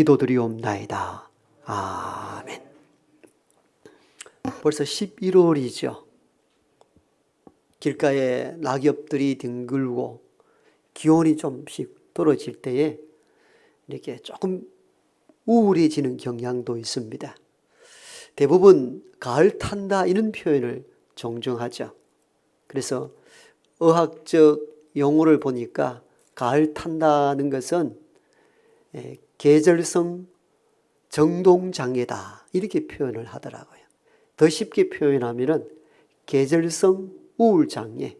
기도드리옵나이다. 아멘. 벌써 11월이죠. 길가에 낙엽들이 뒹굴고 기온이 좀씩 떨어질 때에 이렇게 조금 우울해지는 경향도 있습니다. 대부분 가을 탄다 이런 표현을 종종 하죠. 그래서 의학적 용어를 보니까 가을 탄다는 것은 계절성 정동장애다 이렇게 표현을 하더라고요. 더 쉽게 표현하면은 계절성 우울장애,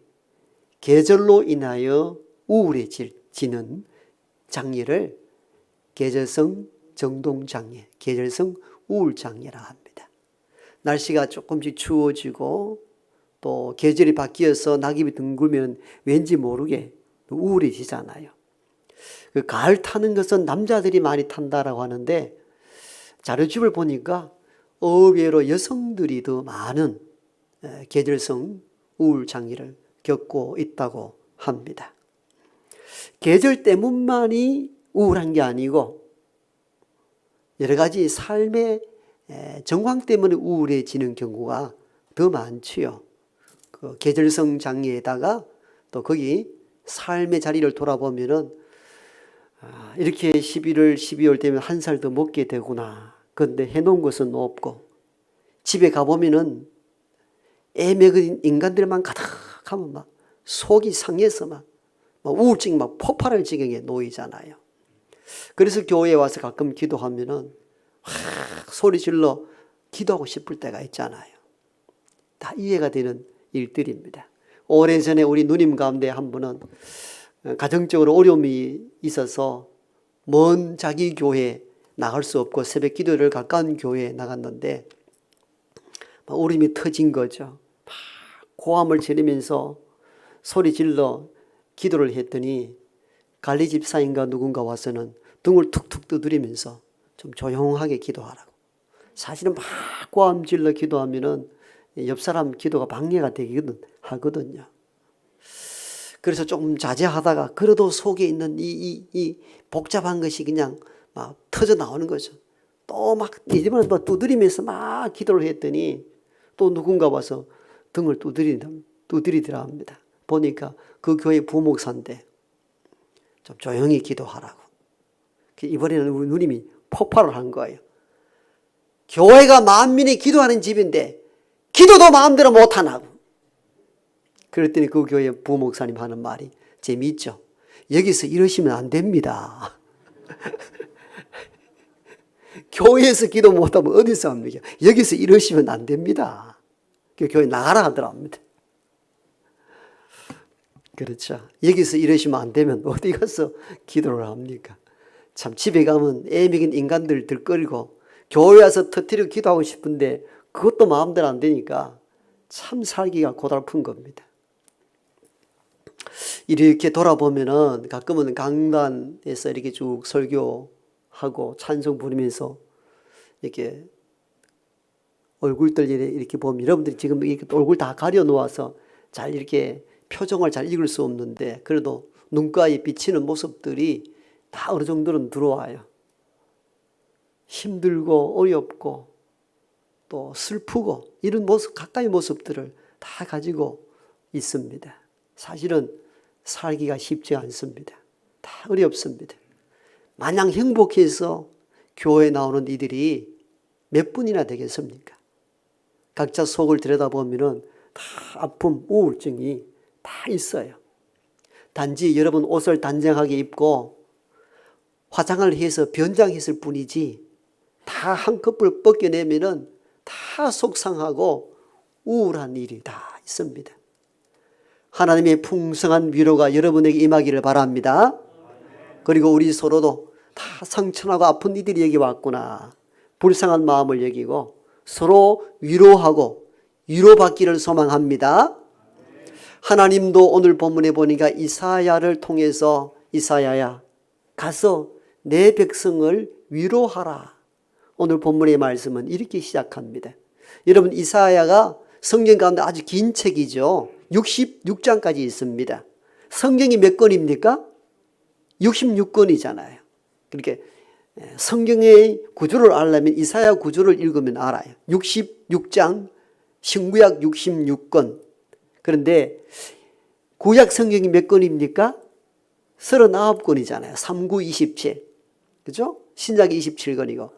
계절로 인하여 우울해지는 장애를 계절성 정동장애, 계절성 우울장애라 합니다. 날씨가 조금씩 추워지고 또 계절이 바뀌어서 낙엽이 둥글면 왠지 모르게 우울해지잖아요. 그 가을 타는 것은 남자들이 많이 탄다라고 하는데 자료집을 보니까 의외로 여성들이 더 많은 계절성 우울 장애를 겪고 있다고 합니다. 계절 때문만이 우울한 게 아니고 여러 가지 삶의 정황 때문에 우울해지는 경우가 더 많지요. 그 계절성 장애에다가 또 거기 삶의 자리를 돌아보면은 이렇게 11월, 12월 되면 한 살 더 먹게 되구나. 그런데 해놓은 것은 없고 집에 가보면은 애 먹은 인간들만 가득하면 막 속이 상해서 막 우울증이 막 폭발할 지경에 놓이잖아요. 그래서 교회에 와서 가끔 기도하면은 소리 질러 기도하고 싶을 때가 있잖아요. 다 이해가 되는 일들입니다. 오래전에 우리 누님 가운데 한 분은 가정적으로 어려움이 있어서 먼 자기 교회에 나갈 수 없고 새벽 기도를 가까운 교회에 나갔는데 울음이 터진 거죠. 막 고함을 지르면서 소리 질러 기도를 했더니 관리 집사인가 누군가 와서는 등을 툭툭 두드리면서 좀 조용하게 기도하라고. 사실은 막 고함 질러 기도하면은 옆 사람 기도가 방해가 되기는 하거든요. 그래서 조금 자제하다가 그래도 속에 있는 이 복잡한 것이 그냥 막 터져 나오는 거죠. 또 막 이번에 또 두드리면서 막 기도를 했더니 또 누군가 와서 등을 두드리더라 합니다. 보니까 그 교회 부목사인데 좀 조용히 기도하라고. 이번에는 우리 누님이 폭발을 한 거예요. 교회가 만민이 기도하는 집인데 기도도 마음대로 못하나고. 그랬더니 그 교회 부목사님 하는 말이 재미있죠. 여기서 이러시면 안 됩니다. 교회에서 기도 못하면 어디서 합니까? 여기서 이러시면 안 됩니다. 교회 나가라 하더랍니다. 그렇죠. 여기서 이러시면 안 되면 어디 가서 기도를 합니까? 참 집에 가면 애 먹인 인간들 들끓이고 교회 와서 터뜨리고 기도하고 싶은데 그것도 마음대로 안 되니까 참 살기가 고달픈 겁니다. 이렇게 돌아보면은 가끔은 강단에서 이렇게 쭉 설교하고 찬송 부르면서 이렇게 얼굴들 이렇게 보면 여러분들이 지금 이렇게 얼굴 다 가려 놓아서 잘 이렇게 표정을 잘 읽을 수 없는데 그래도 눈가에 비치는 모습들이 다 어느 정도는 들어와요. 힘들고 어렵고 또 슬프고 이런 모습, 가까이 모습들을 다 가지고 있습니다. 사실은 살기가 쉽지 않습니다. 다 어렵습니다. 마냥 행복해서 교회에 나오는 이들이 몇 분이나 되겠습니까? 각자 속을 들여다보면 다 아픔, 우울증이 다 있어요. 단지 여러분 옷을 단정하게 입고 화장을 해서 변장했을 뿐이지 다 한꺼풀 벗겨내면 다 속상하고 우울한 일이 다 있습니다. 하나님의 풍성한 위로가 여러분에게 임하기를 바랍니다. 그리고 우리 서로도 다 상처나고 아픈 이들이 여기 왔구나. 불쌍한 마음을 여기고 서로 위로하고 위로받기를 소망합니다. 하나님도 오늘 본문에 보니까 이사야를 통해서 이사야야 가서 내 백성을 위로하라. 오늘 본문의 말씀은 이렇게 시작합니다. 여러분 이사야가 성경 가운데 아주 긴 책이죠. 66장까지 있습니다. 성경이 몇 권입니까? 66권이잖아요. 그렇게 성경의 구조를 알려면 이사야 구조를 읽으면 알아요. 66장, 신구약 66권. 그런데 구약 성경이 몇 권입니까? 39권이잖아요. 39, 27. 그죠? 신약이 27권이고.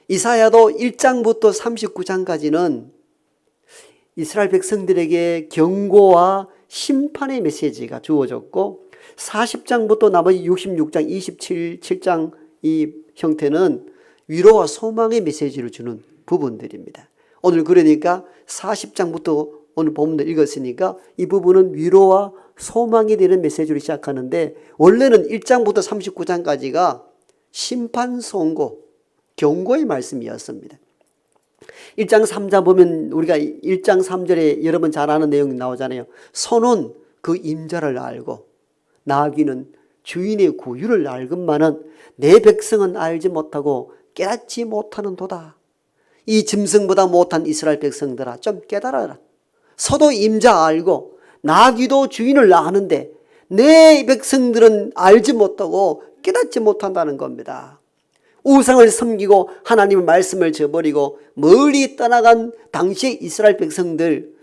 이사야도 1장부터 39장까지는 이스라엘 백성들에게 경고와 심판의 메시지가 주어졌고 40장부터 나머지 66장, 27장 이 형태는 위로와 소망의 메시지를 주는 부분들입니다. 오늘 그러니까 40장부터 오늘 본문을 읽었으니까 이 부분은 위로와 소망이 되는 메시지로 시작하는데 원래는 1장부터 39장까지가 심판, 선고, 경고의 말씀이었습니다. 1장 3장 보면 우리가 1장 3절에 여러분 잘 아는 내용이 나오잖아요. 소는 그 임자를 알고 나귀는 주인의 구유를 알건만은 내 백성은 알지 못하고 깨닫지 못하는 도다. 이 짐승보다 못한 이스라엘 백성들아 좀 깨달아라. 소도 임자 알고 나귀도 주인을 아는데 내 백성들은 알지 못하고 깨닫지 못한다는 겁니다. 우상을 섬기고 하나님의 말씀을 저버리고 멀리 떠나간 당시의 이스라엘 백성들,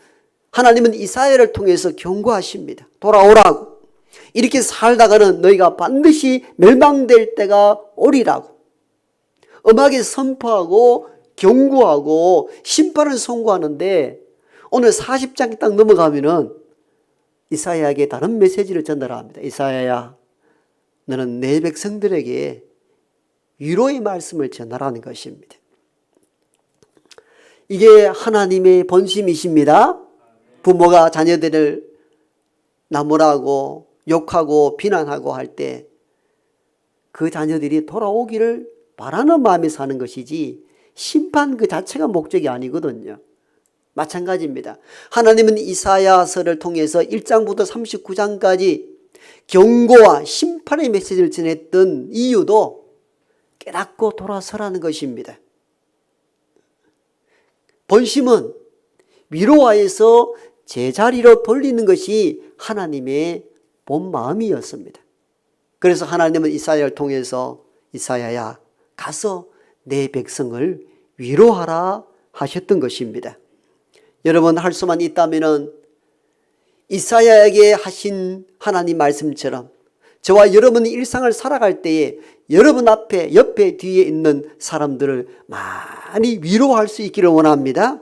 하나님은 이사야를 통해서 경고하십니다. 돌아오라고. 이렇게 살다가는 너희가 반드시 멸망될 때가 오리라고 엄하게 선포하고 경고하고 심판을 선고하는데 오늘 40장에 딱 넘어가면은 이사야에게 다른 메시지를 전달합니다. 이사야야, 너는 내 백성들에게 위로의 말씀을 전하라는 것입니다. 이게 하나님의 본심이십니다. 부모가 자녀들을 나무라고 욕하고 비난하고 할 때 그 자녀들이 돌아오기를 바라는 마음에 사는 것이지 심판 그 자체가 목적이 아니거든요. 마찬가지입니다. 하나님은 이사야서를 통해서 1장부터 39장까지 경고와 심판의 메시지를 전했던 이유도 깨닫고 돌아서라는 것입니다. 본심은 위로하여서 제자리로 돌리는 것이 하나님의 본 마음이었습니다. 그래서 하나님은 이사야를 통해서 이사야야 가서 내 백성을 위로하라 하셨던 것입니다. 여러분 할 수만 있다면 이사야에게 하신 하나님 말씀처럼 저와 여러분의 일상을 살아갈 때에 여러분 앞에 옆에 뒤에 있는 사람들을 많이 위로할 수 있기를 원합니다.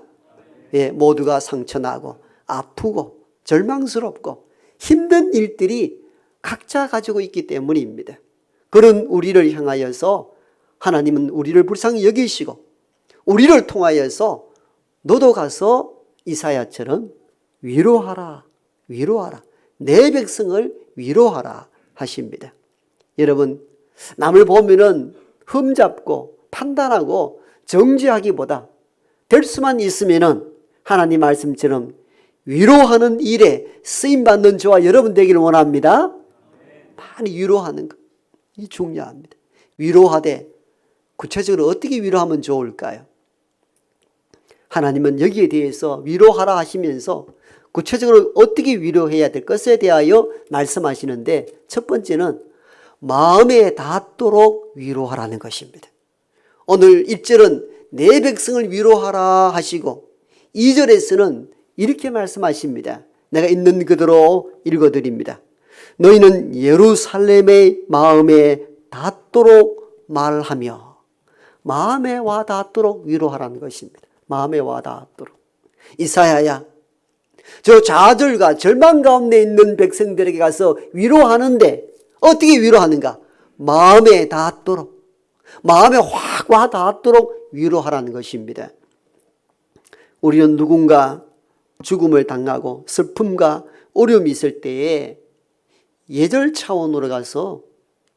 예, 모두가 상처나고 아프고 절망스럽고 힘든 일들이 각자 가지고 있기 때문입니다. 그런 우리를 향하여서 하나님은 우리를 불쌍히 여기시고 우리를 통하여서 너도 가서 이사야처럼 위로하라, 위로하라, 내 백성을 위로하라 하십니다. 여러분 남을 보면은 흠잡고 판단하고 정죄하기보다 될 수만 있으면은 하나님 말씀처럼 위로하는 일에 쓰임받는 저와 여러분 되기를 원합니다. 많이 위로하는 것, 이 중요합니다. 위로하되 구체적으로 어떻게 위로하면 좋을까요? 하나님은 여기에 대해서 위로하라 하시면서 구체적으로 어떻게 위로해야 될 것에 대하여 말씀하시는데 첫 번째는 마음에 닿도록 위로하라는 것입니다. 오늘 1절은 내 백성을 위로하라 하시고 2절에서는 이렇게 말씀하십니다. 내가 있는 그대로 읽어드립니다. 너희는 예루살렘의 마음에 닿도록 말하며 마음에 와 닿도록 위로하라는 것입니다. 마음에 와 닿도록. 이사야야 저 좌절과 절망 가운데 있는 백성들에게 가서 위로하는데 어떻게 위로하는가? 마음에 닿도록, 마음에 확 와 닿도록 위로하라는 것입니다. 우리는 누군가 죽음을 당하고 슬픔과 어려움이 있을 때에 예절 차원으로 가서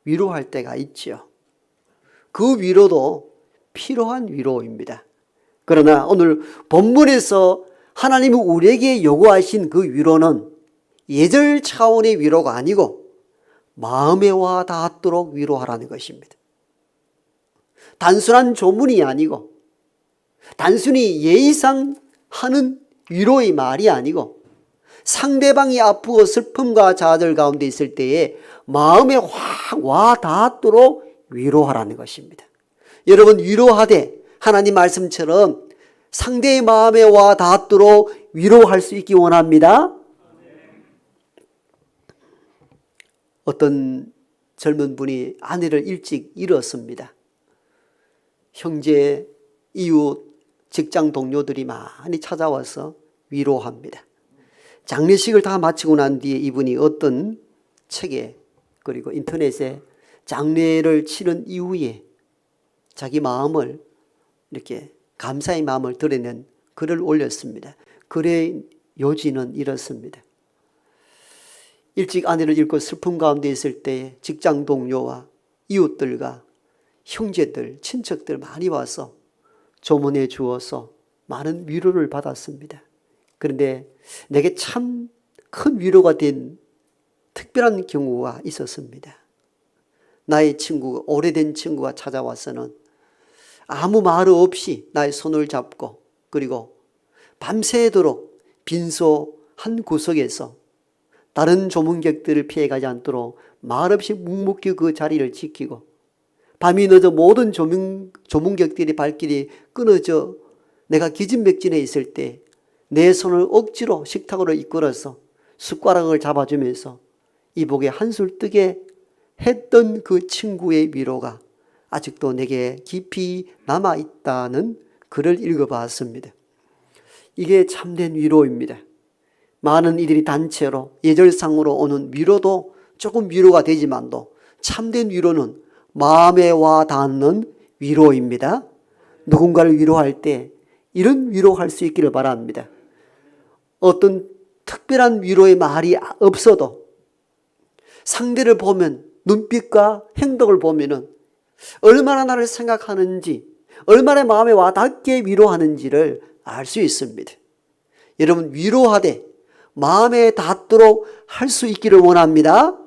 위로할 때가 있죠. 그 위로도 필요한 위로입니다. 그러나 오늘 본문에서 하나님이 우리에게 요구하신 그 위로는 예절 차원의 위로가 아니고 마음에 와 닿도록 위로하라는 것입니다. 단순한 조문이 아니고 단순히 예의상 하는 위로의 말이 아니고 상대방이 아프고 슬픔과 좌절 가운데 있을 때에 마음에 확 와 닿도록 위로하라는 것입니다. 여러분, 위로하되 하나님 말씀처럼 상대의 마음에 와 닿도록 위로할 수 있기 원합니다. 어떤 젊은 분이 아내를 일찍 잃었습니다. 형제, 이웃, 직장 동료들이 많이 찾아와서 위로합니다. 장례식을 다 마치고 난 뒤에 이분이 어떤 책에 그리고 인터넷에 장례를 치른 이후에 자기 마음을 이렇게 감사의 마음을 드러낸 글을 올렸습니다. 글의 요지는 이렇습니다. 일찍 아내를 잃고 슬픔 가운데 있을 때 직장 동료와 이웃들과 형제들, 친척들 많이 와서 조문해 주어서 많은 위로를 받았습니다. 그런데 내게 참 큰 위로가 된 특별한 경우가 있었습니다. 나의 친구, 오래된 친구가 찾아와서는 아무 말 없이 나의 손을 잡고 그리고 밤새도록 빈소 한 구석에서 다른 조문객들을 피해가지 않도록 말없이 묵묵히 그 자리를 지키고 밤이 늦어 모든 조문객들의 발길이 끊어져 내가 기진맥진해 있을 때 내 손을 억지로 식탁으로 이끌어서 숟가락을 잡아주면서 이복에 한술 뜨게 했던 그 친구의 위로가 아직도 내게 깊이 남아있다는 글을 읽어봤습니다. 이게 참된 위로입니다. 많은 이들이 단체로 예절상으로 오는 위로도 조금 위로가 되지만도 참된 위로는 마음에 와 닿는 위로입니다. 누군가를 위로할 때 이런 위로할 수 있기를 바랍니다. 어떤 특별한 위로의 말이 없어도 상대를 보면 눈빛과 행동을 보면은 얼마나 나를 생각하는지, 얼마나 마음에 와 닿게 위로하는지를 알 수 있습니다. 여러분, 위로하되 마음에 닿도록 할 수 있기를 원합니다.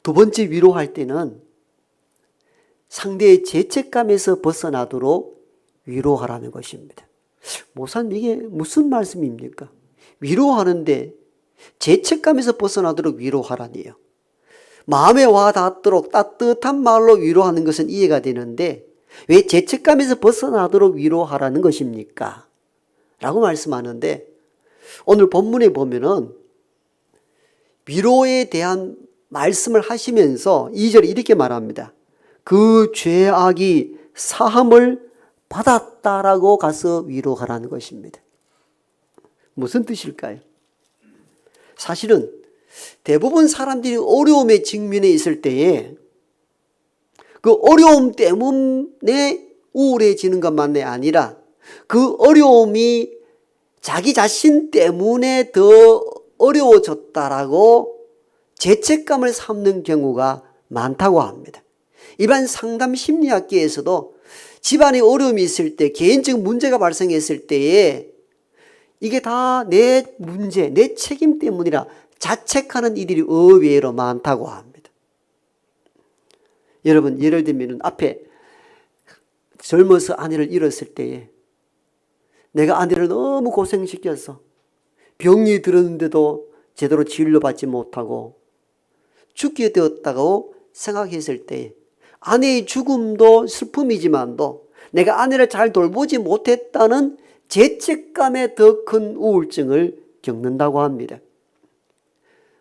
두 번째, 위로할 때는 상대의 죄책감에서 벗어나도록 위로하라는 것입니다. 목사님, 이게 무슨 말씀입니까? 위로하는데 죄책감에서 벗어나도록 위로하라니요. 마음에 와 닿도록 따뜻한 말로 위로하는 것은 이해가 되는데 왜 죄책감에서 벗어나도록 위로하라는 것입니까? 라고 말씀하는데 오늘 본문에 보면은 위로에 대한 말씀을 하시면서 2절에 이렇게 말합니다. 그 죄악이 사함을 받았다라고 가서 위로하라는 것입니다. 무슨 뜻일까요? 사실은 대부분 사람들이 어려움에 직면해 있을 때에 그 어려움 때문에 우울해지는 것만이 아니라 그 어려움이 자기 자신 때문에 더 어려워졌다라고 죄책감을 삼는 경우가 많다고 합니다. 일반 상담 심리학계에서도 집안에 어려움이 있을 때, 개인적 문제가 발생했을 때에 이게 다 내 문제, 내 책임 때문이라 자책하는 이들이 의외로 많다고 합니다. 여러분, 예를 들면 앞에 젊어서 아내를 잃었을 때에 내가 아내를 너무 고생시켜서 병이 들었는데도 제대로 진료받지 못하고 죽게 되었다고 생각했을 때 아내의 죽음도 슬픔이지만도 내가 아내를 잘 돌보지 못했다는 죄책감에 더 큰 우울증을 겪는다고 합니다.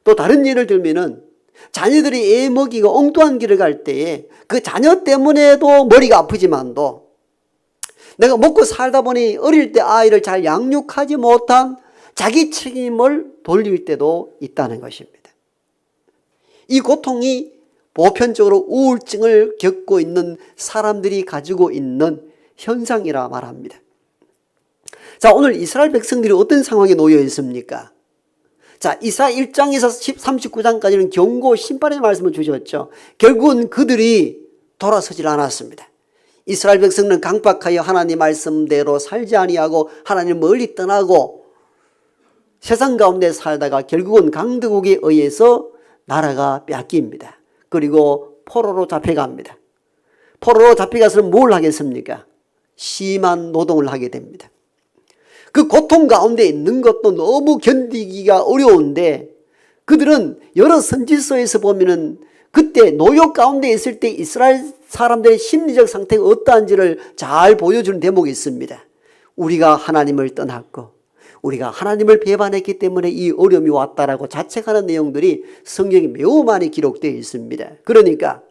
또 다른 예를 들면은 자녀들이 애 먹이고 엉뚱한 길을 갈 때에 그 자녀 때문에도 머리가 아프지만도 내가 먹고 살다 보니 어릴 때 아이를 잘 양육하지 못한 자기 책임을 돌릴 때도 있다는 것입니다. 이 고통이 보편적으로 우울증을 겪고 있는 사람들이 가지고 있는 현상이라 말합니다. 자, 오늘 이스라엘 백성들이 어떤 상황에 놓여 있습니까? 자, 이사 1장에서 39장까지는 경고, 심판의 말씀을 주셨죠. 결국은 그들이 돌아서질 않았습니다. 이스라엘 백성은 강박하여 하나님 말씀대로 살지 아니하고 하나님을 멀리 떠나고 세상 가운데 살다가 결국은 강대국에 의해서 나라가 뺏깁니다. 그리고 포로로 잡혀갑니다. 포로로 잡혀가서는 뭘 하겠습니까? 심한 노동을 하게 됩니다. 그 고통 가운데 있는 것도 너무 견디기가 어려운데 그들은 여러 선지서에서 보면은 그때 노역 가운데 있을 때 이스라엘 사람들의 심리적 상태가 어떠한지를 잘 보여주는 대목이 있습니다. 우리가 하나님을 떠났고 우리가 하나님을 배반했기 때문에 이 어려움이 왔다라고 자책하는 내용들이 성경에 매우 많이 기록되어 있습니다. 그러니까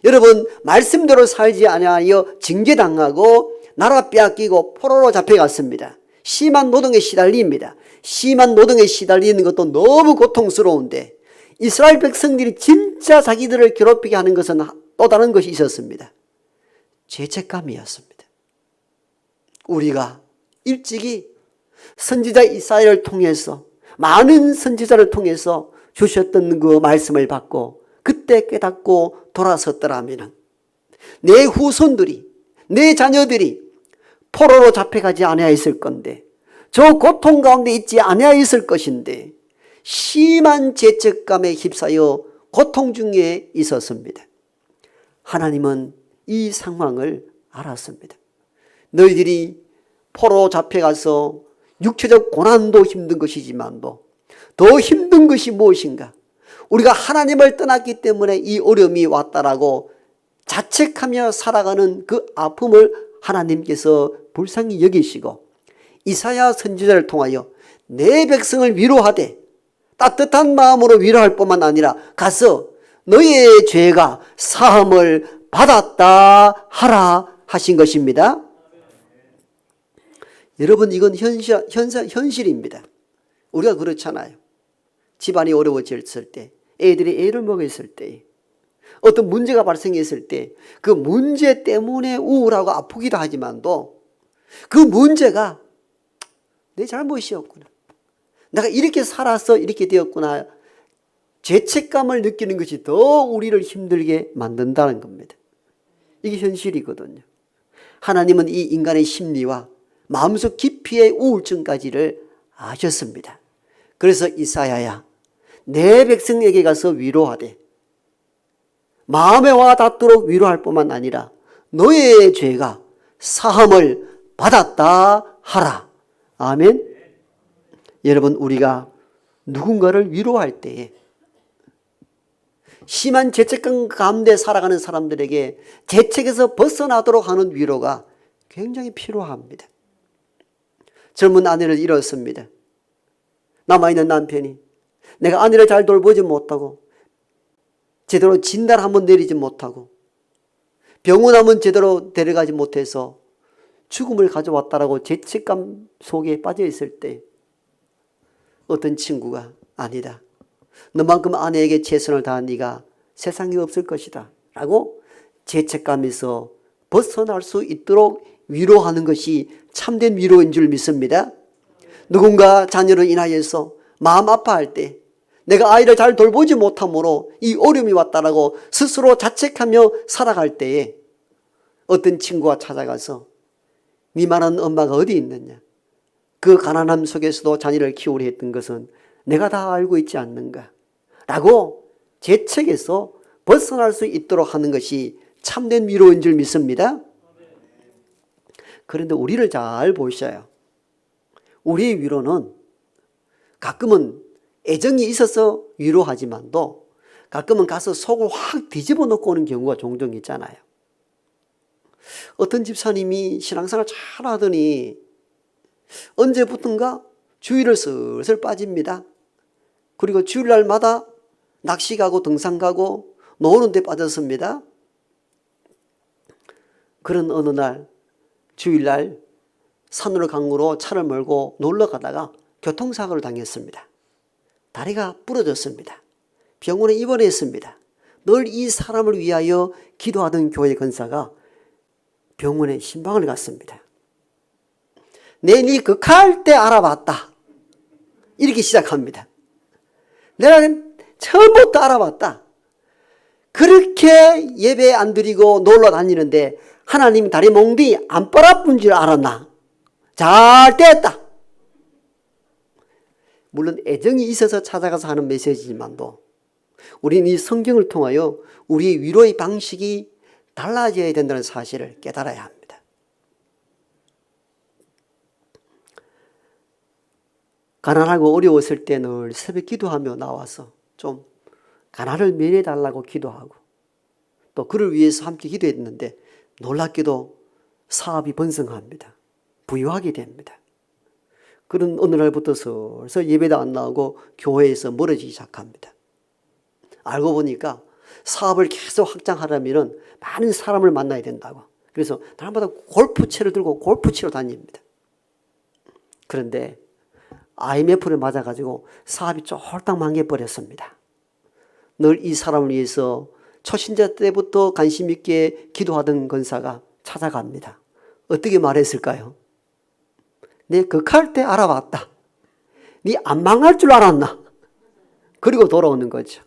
여러분, 말씀대로 살지 아니하여 징계당하고 나라 빼앗기고 포로로 잡혀갔습니다. 심한 노동에 시달립니다. 심한 노동에 시달리는 것도 너무 고통스러운데 이스라엘 백성들이 진짜 자기들을 괴롭히게 하는 것은 또 다른 것이 있었습니다. 죄책감이었습니다. 우리가 일찍이 선지자 이사야를 통해서 많은 선지자를 통해서 주셨던 그 말씀을 받고 그때 깨닫고 돌아섰더라면 내 후손들이 내 자녀들이 포로로 잡혀가지 아니하였을 건데 저 고통 가운데 있지 아니하였을 것인데 심한 죄책감에 휩싸여 고통 중에 있었습니다. 하나님은 이 상황을 알았습니다. 너희들이 포로 잡혀가서 육체적 고난도 힘든 것이지만도 더 힘든 것이 무엇인가? 우리가 하나님을 떠났기 때문에 이 어려움이 왔다라고 자책하며 살아가는 그 아픔을 하나님께서 불쌍히 여기시고 이사야 선지자를 통하여 내 백성을 위로하되 따뜻한 마음으로 위로할 뿐만 아니라 가서 너희의 죄가 사함을 받았다 하라 하신 것입니다. 여러분, 이건 현실입니다. 우리가 그렇잖아요. 집안이 어려워졌을 때, 애들이 애를 먹였을 때, 어떤 문제가 발생했을 때 그 문제 때문에 우울하고 아프기도 하지만도 그 문제가 내 잘못이었구나. 내가 이렇게 살아서 이렇게 되었구나. 죄책감을 느끼는 것이 더 우리를 힘들게 만든다는 겁니다. 이게 현실이거든요. 하나님은 이 인간의 심리와 마음속 깊이의 우울증까지를 아셨습니다. 그래서 이사야야, 내 백성에게 가서 위로하되 마음에 와 닿도록 위로할 뿐만 아니라 너의 죄가 사함을 받았다 하라. 아멘. 여러분, 우리가 누군가를 위로할 때에 심한 죄책감 가운데 살아가는 사람들에게 죄책에서 벗어나도록 하는 위로가 굉장히 필요합니다. 젊은 아내를 잃었습니다. 남아있는 남편이 내가 아내를 잘 돌보지 못하고 제대로 진단 한번 내리지 못하고 병원 한번 제대로 데려가지 못해서 죽음을 가져왔다라고 죄책감 속에 빠져 있을 때 어떤 친구가 아니다. 너만큼 아내에게 최선을 다한 네가 세상에 없을 것이다 라고 죄책감에서 벗어날 수 있도록 위로하는 것이 참된 위로인 줄 믿습니다. 누군가 자녀로 인하여서 마음 아파할 때 내가 아이를 잘 돌보지 못함으로 이 어려움이 왔다라고 스스로 자책하며 살아갈 때에 어떤 친구가 찾아가서 네 말하는 엄마가 어디 있느냐, 그 가난함 속에서도 자녀를 키우려 했던 것은 내가 다 알고 있지 않는가 라고 죄책에서 벗어날 수 있도록 하는 것이 참된 위로인 줄 믿습니다. 그런데 우리를 잘 보셔요. 우리의 위로는 가끔은 애정이 있어서 위로하지만도 가끔은 가서 속을 확 뒤집어 놓고 오는 경우가 종종 있잖아요. 어떤 집사님이 신앙생활 잘 하더니 언제부턴가 주일을 슬슬 빠집니다. 그리고 주일날마다 낚시 가고 등산 가고 노는 데 빠졌습니다. 그런 어느 날 주일날 산으로 강으로 차를 몰고 놀러 가다가 교통사고를 당했습니다. 다리가 부러졌습니다. 병원에 입원했습니다. 늘 이 사람을 위하여 기도하던 교회 권사가 병원에 신방을 갔습니다. 네 극할 때 알아봤다. 이렇게 시작합니다. 내가 처음부터 알아봤다. 그렇게 예배 안 드리고 놀러 다니는데 하나님이 다리 몽디 안 빨아뿐 줄 알았나? 잘 됐다. 물론 애정이 있어서 찾아가서 하는 메시지지만도 우리는 이 성경을 통하여 우리의 위로의 방식이 달라져야 된다는 사실을 깨달아야 합니다. 가난하고 어려웠을 때 늘 새벽 기도하며 나와서 좀 가난을 면해달라고 기도하고 또 그를 위해서 함께 기도했는데 놀랍게도 사업이 번성합니다. 부유하게 됩니다. 그런 어느 날부터 서서 예배도 안 나오고 교회에서 멀어지기 시작합니다. 알고 보니까 사업을 계속 확장하려면 많은 사람을 만나야 된다고. 그래서 날마다 골프채를 들고 골프 치러 다닙니다. 그런데 IMF를 맞아가지고 사업이 쫄딱 망해버렸습니다. 늘 이 사람을 위해서 초신자 때부터 관심 있게 기도하던 권사가 찾아갑니다. 어떻게 말했을까요? 내 극할 때 알아봤다. 네 안 망할 줄 알았나? 그리고 돌아오는 거죠.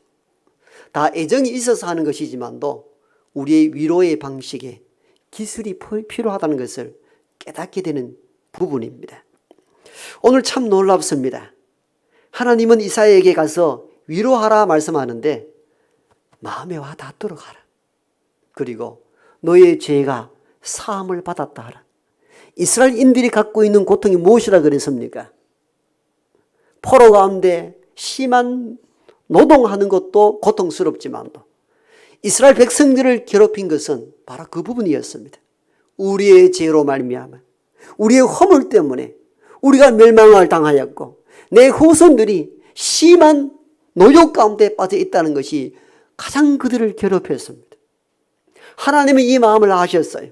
다 애정이 있어서 하는 것이지만도 우리의 위로의 방식에 기술이 필요하다는 것을 깨닫게 되는 부분입니다. 오늘 참 놀랍습니다. 하나님은 이사야에게 가서 위로하라 말씀하는데 마음에 와 닿도록 하라. 그리고 너의 죄가 사함을 받았다 하라. 이스라엘인들이 갖고 있는 고통이 무엇이라 그랬습니까? 포로 가운데 심한 노동하는 것도 고통스럽지만도 이스라엘 백성들을 괴롭힌 것은 바로 그 부분이었습니다. 우리의 죄로 말미암아 우리의 허물 때문에 우리가 멸망을 당하였고 내 후손들이 심한 노역 가운데 빠져 있다는 것이 가장 그들을 괴롭혔습니다. 하나님은 이 마음을 아셨어요.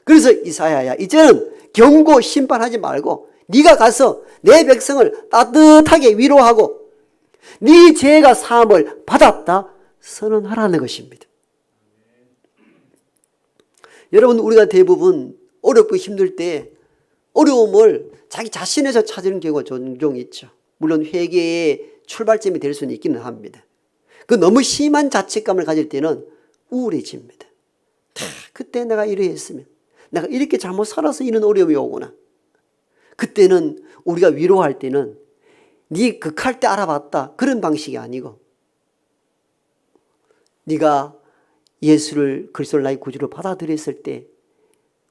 그래서 이사야야 이제는 경고 심판하지 말고 네가 가서 내 백성을 따뜻하게 위로하고 네 죄가 사함을 받았다 선언하라는 것입니다. 여러분 우리가 대부분 어렵고 힘들 때 어려움을 자기 자신에서 찾는 경우가 종종 있죠. 물론 회개의 출발점이 될 수는 있기는 합니다. 그 너무 심한 자책감을 가질 때는 우울해집니다. 그때 내가 이래 했으면 내가 이렇게 잘못 살아서 이런 어려움이 오구나. 그때는 우리가 위로할 때는 네 극할 때 알아봤다 그런 방식이 아니고 네가 예수를 그리스도를 나의 구주로 받아들였을 때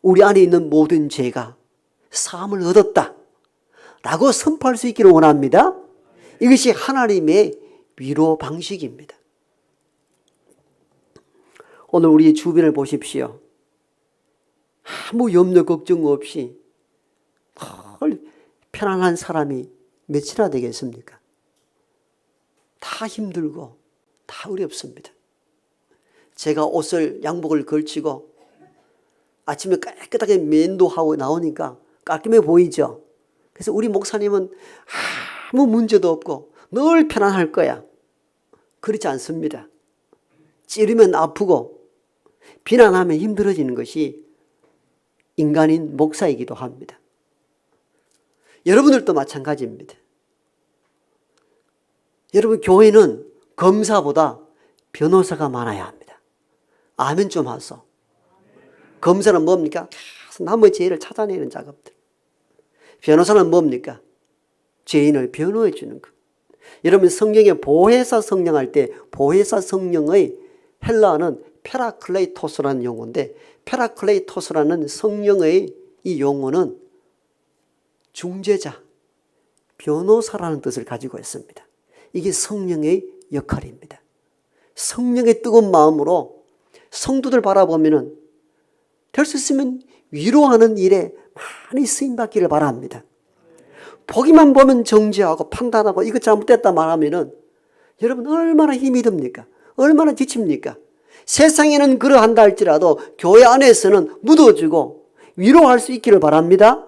우리 안에 있는 모든 죄가 사함을 얻었다 라고 선포할 수 있기를 원합니다. 이것이 하나님의 위로 방식입니다. 오늘 우리 주변을 보십시오. 아무 염려 걱정 없이 편안한 사람이 몇이나 되겠습니까? 다 힘들고 다 어렵습니다. 제가 옷을 양복을 걸치고 아침에 깨끗하게 면도하고 나오니까 깔끔해 보이죠. 그래서 우리 목사님은 아무 문제도 없고 늘 편안할 거야. 그렇지 않습니다. 찌르면 아프고 비난하면 힘들어지는 것이 인간인 목사이기도 합니다. 여러분들도 마찬가지입니다. 여러분 교회는 검사보다 변호사가 많아야 합니다. 아멘 좀 하소. 검사는 뭡니까? 남의 죄를 찾아내는 작업들. 변호사는 뭡니까? 죄인을 변호해 주는 것. 여러분 성경에 보혜사 성령 할 때 보혜사 성령의 헬라어는 페라클레이토스라는 용어인데 페라클레이토스라는 성령의 이 용어는 중재자, 변호사라는 뜻을 가지고 있습니다. 이게 성령의 역할입니다. 성령의 뜨거운 마음으로 성도들 바라보면 될 수 있으면 위로하는 일에 많이 쓰임받기를 바랍니다. 보기만 보면 정죄하고 판단하고 이거 잘못됐다 말하면 여러분 얼마나 힘이 듭니까? 얼마나 지칩니까? 세상에는 그러한다 할지라도 교회 안에서는 묻어주고 위로할 수 있기를 바랍니다.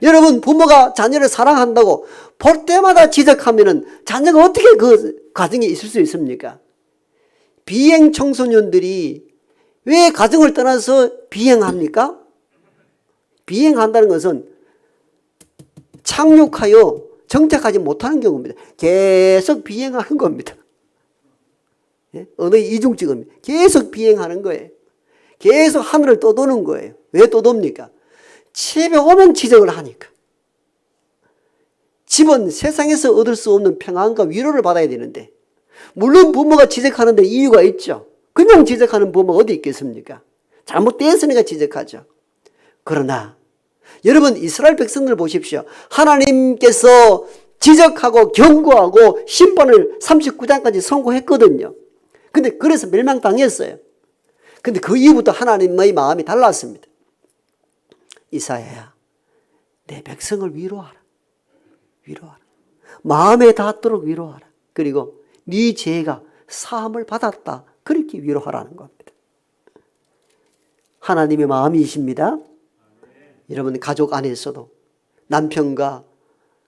여러분 부모가 자녀를 사랑한다고 볼 때마다 지적하면 자녀가 어떻게 그 가정에 있을 수 있습니까? 비행 청소년들이 왜 가정을 떠나서 비행합니까? 비행한다는 것은 착륙하여 정착하지 못하는 경우입니다. 계속 비행하는 겁니다. 언어의 이중직업입니다. 계속 비행하는 거예요. 계속 하늘을 떠도는 거예요. 왜 떠돕니까? 집에 오면 지적을 하니까. 집은 세상에서 얻을 수 없는 평안과 위로를 받아야 되는데 물론 부모가 지적하는데 이유가 있죠. 그냥 지적하는 부모가 어디 있겠습니까? 잘못되었으니까 지적하죠. 그러나 여러분 이스라엘 백성들 보십시오. 하나님께서 지적하고 경고하고 심판을 39장까지 선고했거든요. 근데 그래서 멸망당했어요. 근데 그 이후부터 하나님의 마음이 달랐습니다. 이사야야, 내 백성을 위로하라. 위로하라. 마음에 닿도록 위로하라. 그리고 네 죄가 사함을 받았다. 그렇게 위로하라는 겁니다. 하나님의 마음이십니다. 여러분 가족 안에서도 남편과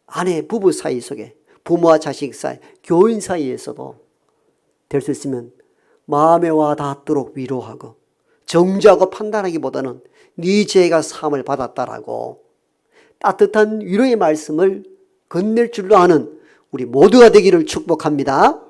아내 부부 사이 속에 부모와 자식 사이 교인 사이에서도 될 수 있으면 마음에 와 닿도록 위로하고 정죄하고 판단하기보다는 네 죄가 사함을 받았다라고 따뜻한 위로의 말씀을 건넬 줄로 아는 우리 모두가 되기를 축복합니다.